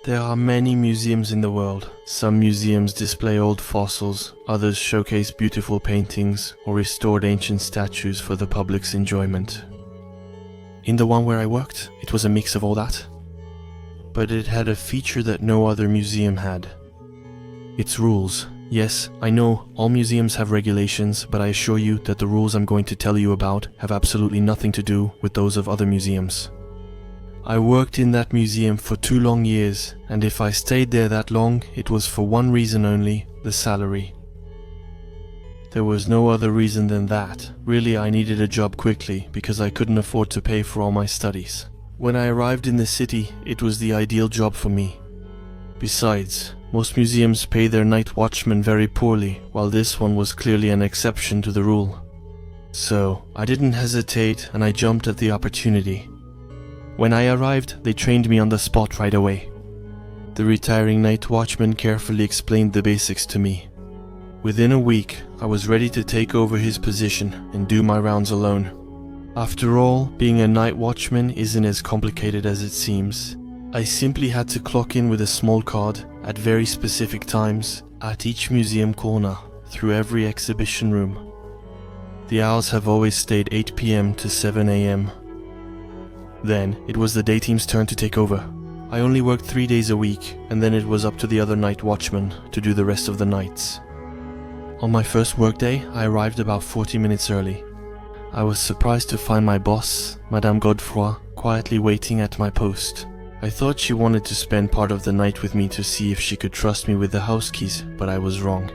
There are many museums in the world. Some museums display old fossils, others showcase beautiful paintings or restored ancient statues for the public's enjoyment. In the one where I worked, it was a mix of all that. But it had a feature that no other museum had. Its rules. Yes, I know all museums have regulations, but I assure you that the rules I'm going to tell you about have absolutely nothing to do with those of other museums. I worked in that museum for 2 long years, and if I stayed there that long, it was for one reason only: the salary. There was no other reason than that. Really, I needed a job quickly because I couldn't afford to pay for all my studies. When I arrived in the city, it was the ideal job for me. Besides, most museums pay their night watchmen very poorly, while this one was clearly an exception to the rule. So, I didn't hesitate and I jumped at the opportunity. When I arrived, they trained me on the spot right away. The retiring night watchman carefully explained the basics to me. Within a week, I was ready to take over his position and do my rounds alone. After all, being a night watchman isn't as complicated as it seems. I simply had to clock in with a small card at very specific times at each museum corner through every exhibition room. The hours have always stayed 8 p.m. to 7 a.m. Then, it was the day team's turn to take over. I only worked 3 days a week, and then it was up to the other night watchmen to do the rest of the nights. On my first workday, I arrived about 40 minutes early. I was surprised to find my boss, Madame Godefroy, quietly waiting at my post. I thought she wanted to spend part of the night with me to see if she could trust me with the house keys, but I was wrong.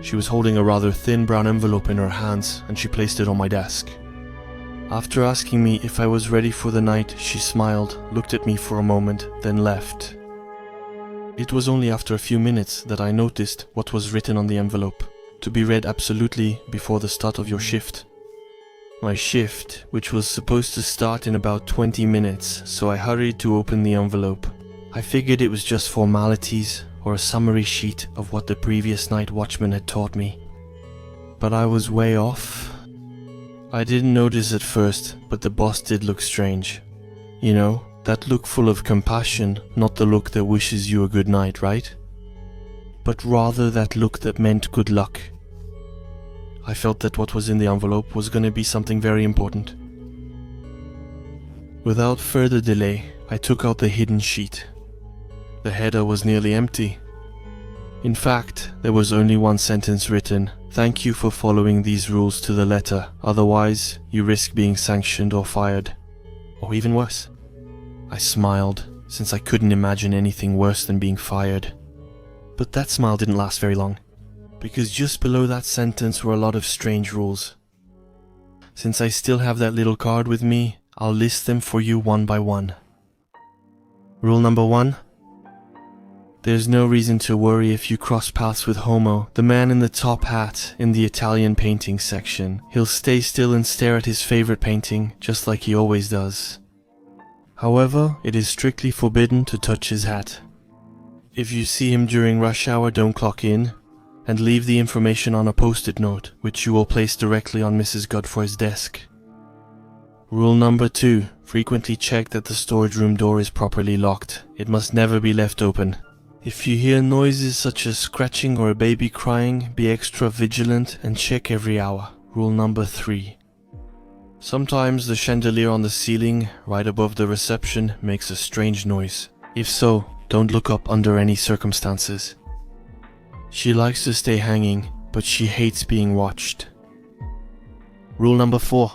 She was holding a rather thin brown envelope in her hands, and she placed it on my desk. After asking me if I was ready for the night, she smiled, looked at me for a moment, then left. It was only after a few minutes that I noticed what was written on the envelope, to be read absolutely before the start of your shift. My shift, which was supposed to start in about 20 minutes, so I hurried to open the envelope. I figured it was just formalities or a summary sheet of what the previous night watchman had taught me. But I was way off. I didn't notice at first, but the boss did look strange. You know, that look full of compassion, not the look that wishes you a good night, right? But rather that look that meant good luck. I felt that what was in the envelope was going to be something very important. Without further delay, I took out the hidden sheet. The header was nearly empty. In fact, there was only one sentence written: "Thank you for following these rules to the letter, otherwise you risk being sanctioned or fired." Or even worse. I smiled, since I couldn't imagine anything worse than being fired. But that smile didn't last very long, because just below that sentence were a lot of strange rules. Since I still have that little card with me, I'll list them for you one by one. Rule number 1. There's no reason to worry if you cross paths with Homo, the man in the top hat in the Italian painting section. He'll stay still and stare at his favorite painting, just like he always does. However, it is strictly forbidden to touch his hat. If you see him during rush hour, don't clock in, and leave the information on a post-it note, which you will place directly on Mrs. Godefroy's desk. Rule number 2. Frequently check that the storage room door is properly locked. It must never be left open. If you hear noises such as scratching or a baby crying, be extra vigilant and check every hour. Rule number 3. Sometimes the chandelier on the ceiling, right above the reception, makes a strange noise. If so, don't look up under any circumstances. She likes to stay hanging, but she hates being watched. Rule number 4.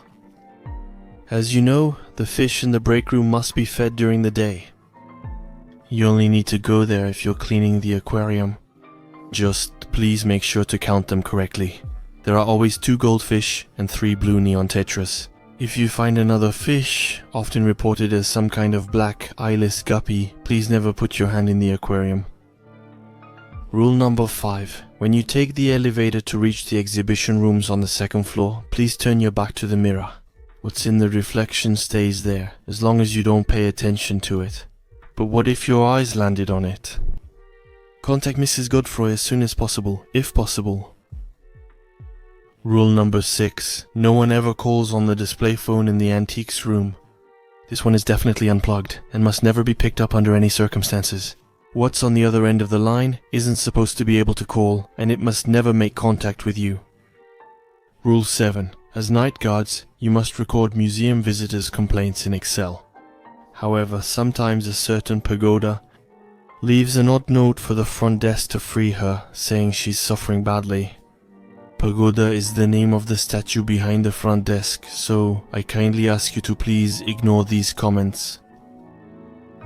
As you know, the fish in the break room must be fed during the day. You only need to go there if you're cleaning the aquarium. Just please make sure to count them correctly. There are always 2 goldfish and 3 blue neon tetras. If you find another fish, often reported as some kind of black eyeless guppy, please never put your hand in the aquarium. Rule number 5. When you take the elevator to reach the exhibition rooms on the 2nd floor, please turn your back to the mirror. What's in the reflection stays there, as long as you don't pay attention to it. But what if your eyes landed on it? Contact Mrs. Godefroy as soon as possible, if possible. Rule number 6. No one ever calls on the display phone in the antiques room. This one is definitely unplugged and must never be picked up under any circumstances. What's on the other end of the line isn't supposed to be able to call, and it must never make contact with you. Rule 7. As night guards, you must record museum visitors' complaints in Excel. However, sometimes a certain pagoda leaves an odd note for the front desk to free her, saying she's suffering badly. Pagoda is the name of the statue behind the front desk, so I kindly ask you to please ignore these comments.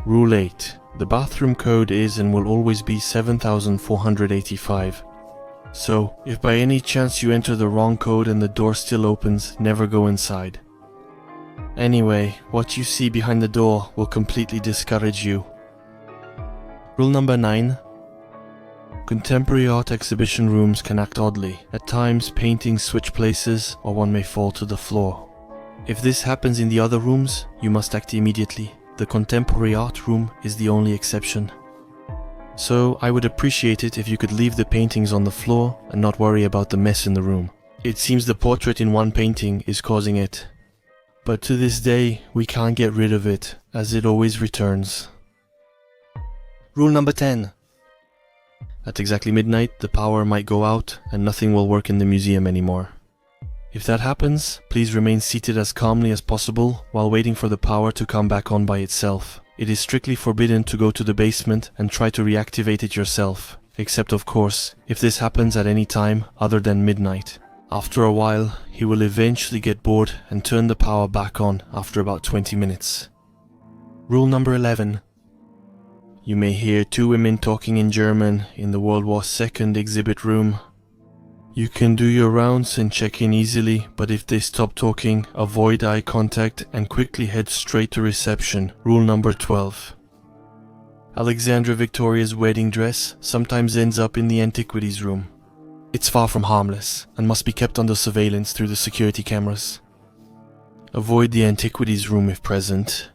Rule 8. The bathroom code is and will always be 7485. So, if by any chance you enter the wrong code and the door still opens, never go inside. Anyway, what you see behind the door will completely discourage you. Rule number 9. Contemporary art exhibition rooms can act oddly. At times, paintings switch places or one may fall to the floor. If this happens in the other rooms, you must act immediately. The contemporary art room is the only exception. So, I would appreciate it if you could leave the paintings on the floor and not worry about the mess in the room. It seems the portrait in one painting is causing it. But to this day, we can't get rid of it, as it always returns. Rule number 10. At exactly midnight, the power might go out and nothing will work in the museum anymore. If that happens, please remain seated as calmly as possible while waiting for the power to come back on by itself. It is strictly forbidden to go to the basement and try to reactivate it yourself, except of course, if this happens at any time other than midnight. After a while, he will eventually get bored and turn the power back on after about 20 minutes. Rule number 11. You may hear two women talking in German in the World War II exhibit room. You can do your rounds and check in easily, but if they stop talking, avoid eye contact and quickly head straight to reception. Rule number 12. Alexandra Victoria's wedding dress sometimes ends up in the antiquities room. It's far from harmless and must be kept under surveillance through the security cameras. Avoid the antiquities room if present.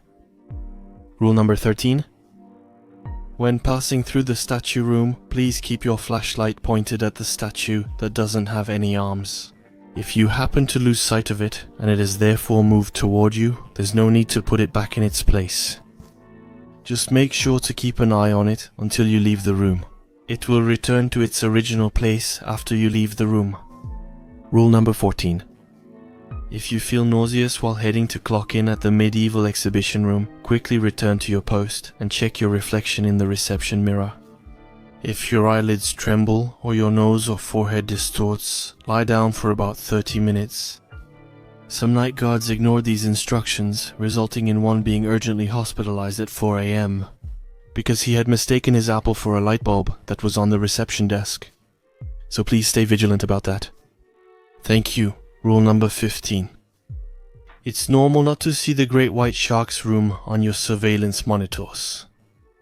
Rule number 13. When passing through the statue room, please keep your flashlight pointed at the statue that doesn't have any arms. If you happen to lose sight of it, and it has therefore moved toward you, there's no need to put it back in its place. Just make sure to keep an eye on it until you leave the room. It will return to its original place after you leave the room. Rule number 14. If you feel nauseous while heading to clock in at the medieval exhibition room, quickly return to your post and check your reflection in the reception mirror. If your eyelids tremble or your nose or forehead distorts, lie down for about 30 minutes. Some night guards ignored these instructions, resulting in one being urgently hospitalized at 4 a.m. because he had mistaken his apple for a light bulb that was on the reception desk. So please stay vigilant about that. Thank you. Rule number 15. It's normal not to see the Great White Shark's room on your surveillance monitors.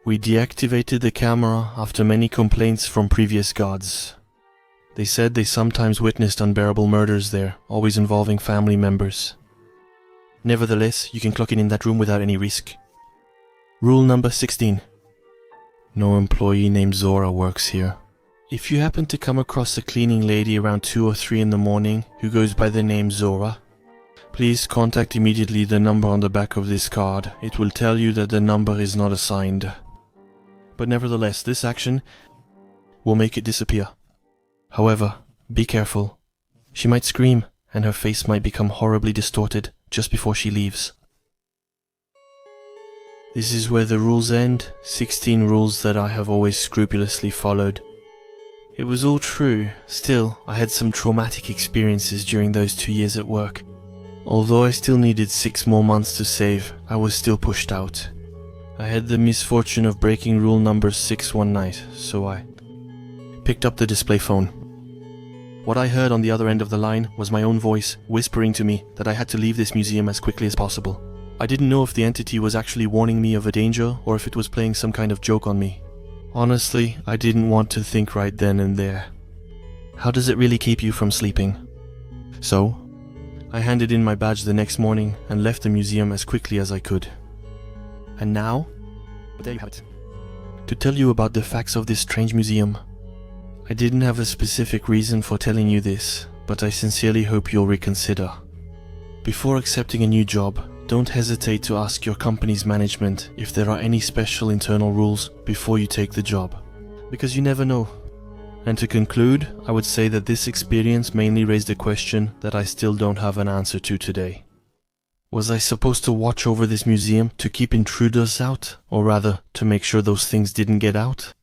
We deactivated the camera after many complaints from previous guards. They said they sometimes witnessed unbearable murders there, always involving family members. Nevertheless, you can clock in that room without any risk. Rule number 16. No employee named Zora works here. If you happen to come across a cleaning lady around 2 or 3 in the morning who goes by the name Zora, please contact immediately the number on the back of this card. It will tell you that the number is not assigned. But nevertheless, this action will make it disappear. However, be careful. She might scream and her face might become horribly distorted just before she leaves. This is where the rules end, 16 rules that I have always scrupulously followed. It was all true. Still, I had some traumatic experiences during those 2 years at work. Although I still needed 6 more months to save, I was still pushed out. I had the misfortune of breaking rule number 6 one night, so I picked up the display phone. What I heard on the other end of the line was my own voice whispering to me that I had to leave this museum as quickly as possible. I didn't know if the entity was actually warning me of a danger or if it was playing some kind of joke on me. Honestly, I didn't want to think right then and there. How does it really keep you from sleeping? So, I handed in my badge the next morning and left the museum as quickly as I could. And now, there you have it. To tell you about the facts of this strange museum. I didn't have a specific reason for telling you this, but I sincerely hope you'll reconsider. Before accepting a new job, Don't hesitate to ask your company's management if there are any special internal rules before you take the job, because you never know. And to conclude, I would say that this experience mainly raised a question that I still don't have an answer to today. Was I supposed to watch over this museum to keep intruders out, or rather, to make sure those things didn't get out?